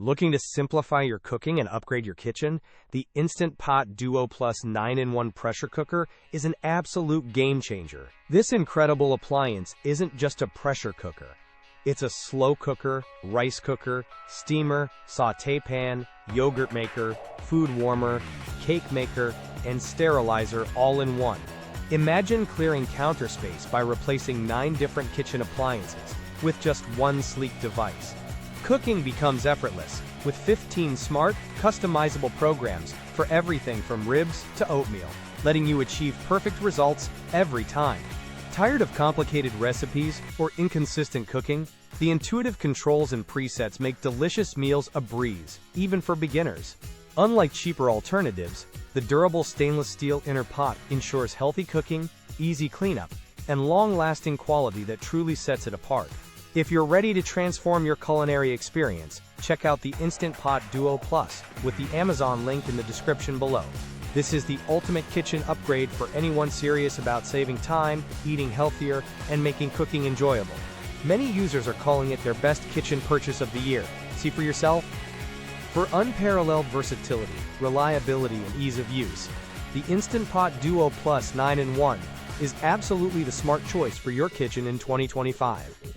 Looking to simplify your cooking and upgrade your kitchen? The Instant Pot Duo Plus 9-in-1 pressure cooker is an absolute game changer. This incredible appliance isn't just a pressure cooker. It's a slow cooker, rice cooker, steamer, sauté pan, yogurt maker, food warmer, cake maker, and sterilizer all in one. Imagine clearing counter space by replacing 9 different kitchen appliances with just one sleek device. Cooking becomes effortless with 15 smart, customizable programs for everything from ribs to oatmeal, letting you achieve perfect results every time. Tired of complicated recipes or inconsistent cooking? The intuitive controls and presets make delicious meals a breeze, even for beginners. Unlike cheaper alternatives, the durable stainless steel inner pot ensures healthy cooking, easy cleanup, and long-lasting quality that truly sets it apart. If you're ready to transform your culinary experience, check out the Instant Pot Duo Plus with the Amazon link in the description below. This is the ultimate kitchen upgrade for anyone serious about saving time, eating healthier, and making cooking enjoyable. Many users are calling it their best kitchen purchase of the year. See for yourself? For unparalleled versatility, reliability, and ease of use, the Instant Pot Duo Plus 9-in-1 is absolutely the smart choice for your kitchen in 2025.